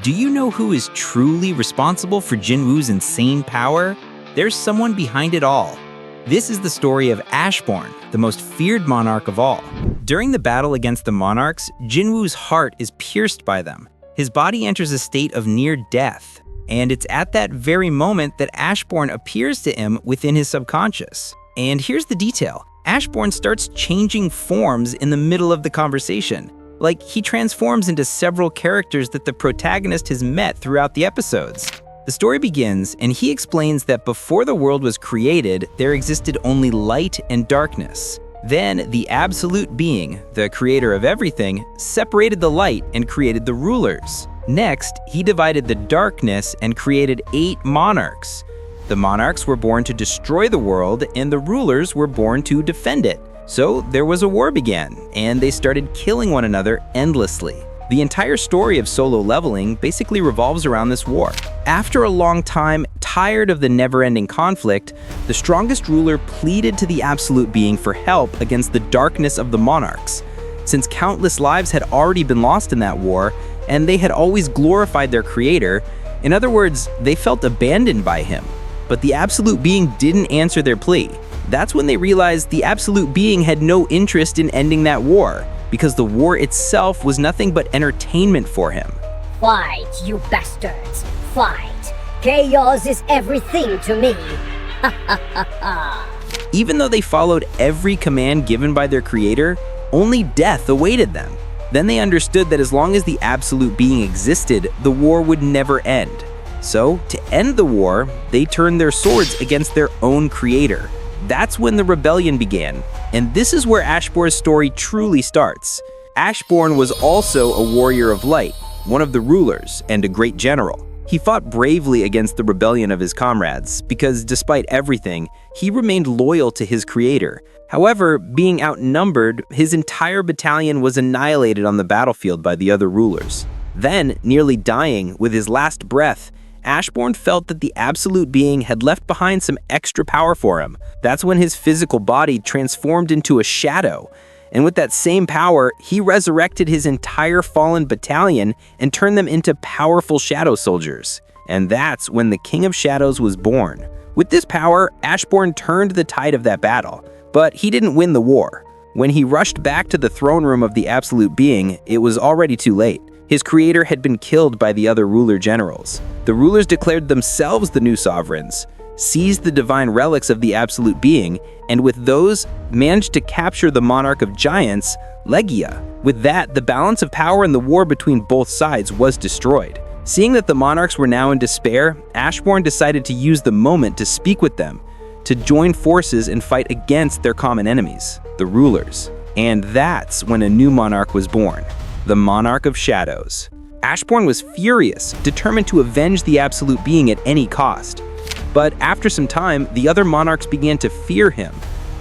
Do you know who is truly responsible for Jin-Woo's insane power? There's someone behind it all. This is the story of Ashborn, the most feared monarch of all. During the battle against the monarchs, Jin-Woo's heart is pierced by them. His body enters a state of near death, and it's at that very moment that Ashborn appears to him within his subconscious. And here's the detail. Ashborn starts changing forms in the middle of the conversation. Like, he transforms into several characters that the protagonist has met throughout the episodes. The story begins, and he explains that before the world was created, there existed only light and darkness. Then, the absolute being, the creator of everything, separated the light and created the rulers. Next, he divided the darkness and created 8 monarchs. The monarchs were born to destroy the world, and the rulers were born to defend it. So there was a war began, and they started killing one another endlessly. The entire story of Solo Leveling basically revolves around this war. After a long time, tired of the never-ending conflict, the strongest ruler pleaded to the Absolute Being for help against the darkness of the monarchs. Since countless lives had already been lost in that war, and they had always glorified their creator, in other words, they felt abandoned by him. But the Absolute Being didn't answer their plea. That's when they realized the Absolute Being had no interest in ending that war, because the war itself was nothing but entertainment for him. Fight, you bastards! Fight! Chaos is everything to me! Even though they followed every command given by their creator, only death awaited them. Then they understood that as long as the Absolute Being existed, the war would never end. So, to end the war, they turned their swords against their own creator. That's when the rebellion began, and this is where Ashborn's story truly starts. Ashborn was also a warrior of light, one of the rulers, and a great general. He fought bravely against the rebellion of his comrades, because despite everything, he remained loyal to his creator. However, being outnumbered, his entire battalion was annihilated on the battlefield by the other rulers. Then, nearly dying, with his last breath, Ashborn felt that the Absolute Being had left behind some extra power for him. That's when his physical body transformed into a shadow. And with that same power, he resurrected his entire fallen battalion and turned them into powerful shadow soldiers. And that's when the King of Shadows was born. With this power, Ashborn turned the tide of that battle, but he didn't win the war. When he rushed back to the throne room of the Absolute Being, it was already too late. His creator had been killed by the other ruler generals. The rulers declared themselves the new sovereigns, seized the divine relics of the Absolute Being, and with those, managed to capture the monarch of giants, Legia. With that, the balance of power in the war between both sides was destroyed. Seeing that the monarchs were now in despair, Ashborn decided to use the moment to speak with them, to join forces and fight against their common enemies, the rulers. And that's when a new monarch was born. The Monarch of Shadows. Ashborn was furious, determined to avenge the Absolute Being at any cost. But after some time, the other monarchs began to fear him.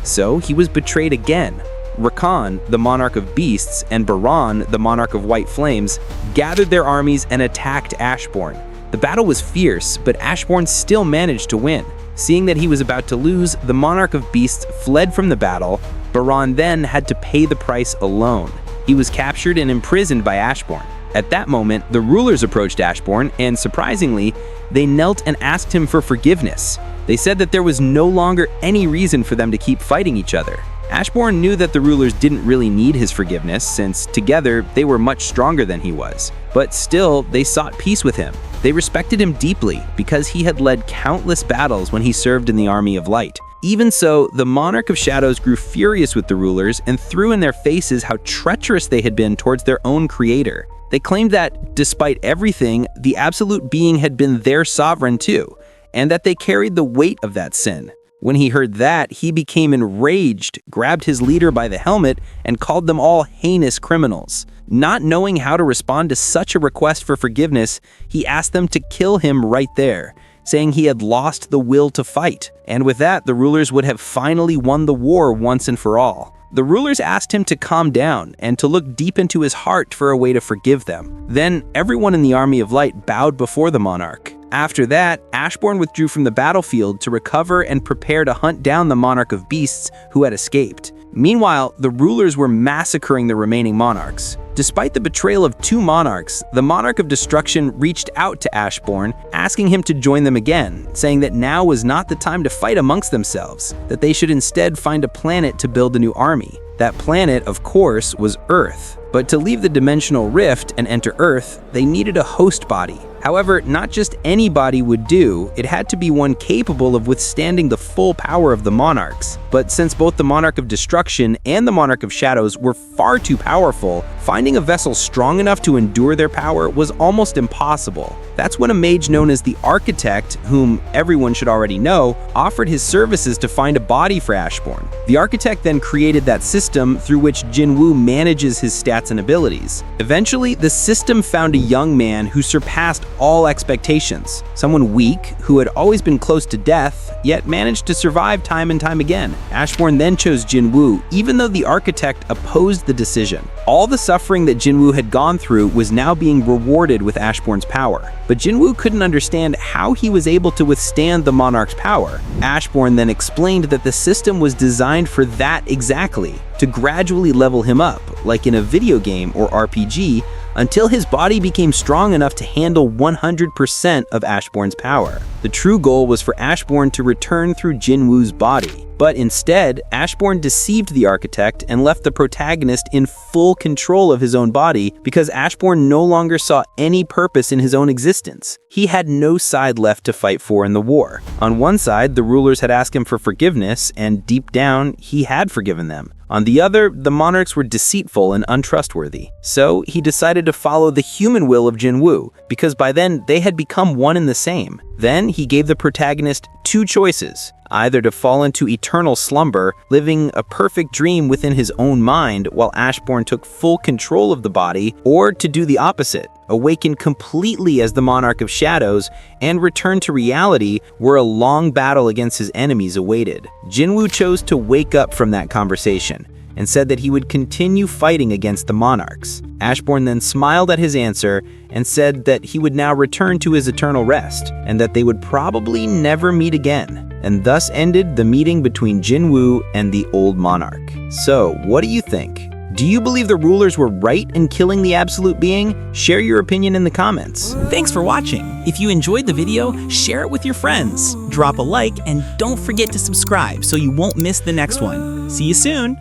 So he was betrayed again. Rakan, the Monarch of Beasts, and Baran, the Monarch of White Flames, gathered their armies and attacked Ashborn. The battle was fierce, but Ashborn still managed to win. Seeing that he was about to lose, the Monarch of Beasts fled from the battle. Baran then had to pay the price alone. He was captured and imprisoned by Ashborn. At that moment, the rulers approached Ashborn, and surprisingly, they knelt and asked him for forgiveness. They said that there was no longer any reason for them to keep fighting each other. Ashborn knew that the rulers didn't really need his forgiveness, since together they were much stronger than he was. But still, they sought peace with him. They respected him deeply because he had led countless battles when he served in the Army of Light. Even so, the Monarch of Shadows grew furious with the rulers and threw in their faces how treacherous they had been towards their own creator. They claimed that, despite everything, the Absolute Being had been their sovereign too, and that they carried the weight of that sin. When he heard that, he became enraged, grabbed his leader by the helmet, and called them all heinous criminals. Not knowing how to respond to such a request for forgiveness, he asked them to kill him right there, saying he had lost the will to fight. And with that, the rulers would have finally won the war once and for all. The rulers asked him to calm down and to look deep into his heart for a way to forgive them. Then, everyone in the Army of Light bowed before the monarch. After that, Ashborn withdrew from the battlefield to recover and prepare to hunt down the Monarch of Beasts who had escaped. Meanwhile, the rulers were massacring the remaining monarchs. Despite the betrayal of 2 monarchs, the Monarch of Destruction reached out to Ashborn, asking him to join them again, saying that now was not the time to fight amongst themselves, that they should instead find a planet to build a new army. That planet, of course, was Earth. But to leave the dimensional rift and enter Earth, they needed a host body. However, not just any body would do, it had to be one capable of withstanding the full power of the monarchs. But since both the Monarch of Destruction and the Monarch of Shadows were far too powerful, finding a vessel strong enough to endure their power was almost impossible. That's when a mage known as the Architect, whom everyone should already know, offered his services to find a body for Ashborn. The Architect then created that system through which Jin-Woo manages his stats and abilities. Eventually, the system found a young man who surpassed all expectations. Someone weak, who had always been close to death, yet managed to survive time and time again. Ashborn then chose Jin-Woo, even though the Architect opposed the decision. All the suffering that Jin-Woo had gone through was now being rewarded with Ashborn's power. But Jin-Woo couldn't understand how he was able to withstand the Monarch's power. Ashborn then explained that the system was designed for that exactly, to gradually level him up, like in a video game or RPG, until his body became strong enough to handle 100% of Ashborn's power. The true goal was for Ashborn to return through Jin-Woo's body. But instead, Ashborn deceived the Architect and left the protagonist in full control of his own body because Ashborn no longer saw any purpose in his own existence. He had no side left to fight for in the war. On one side, the rulers had asked him for forgiveness, and deep down, he had forgiven them. On the other, the monarchs were deceitful and untrustworthy. So he decided to follow the human will of Jin-Woo, because by then they had become one and the same. Then he gave the protagonist 2 choices, either to fall into eternal slumber, living a perfect dream within his own mind while Ashborn took full control of the body, or to do the opposite, awaken completely as the Monarch of Shadows, and return to reality where a long battle against his enemies awaited. Jin-Woo chose to wake up from that conversation and said that he would continue fighting against the monarchs. Ashborn then smiled at his answer and said that he would now return to his eternal rest and that they would probably never meet again. And thus ended the meeting between Jin-Woo and the old monarch. So, what do you think? Do you believe the rulers were right in killing the absolute being? Share your opinion in the comments. Thanks for watching. If you enjoyed the video, share it with your friends. Drop a like and don't forget to subscribe so you won't miss the next one. See you soon.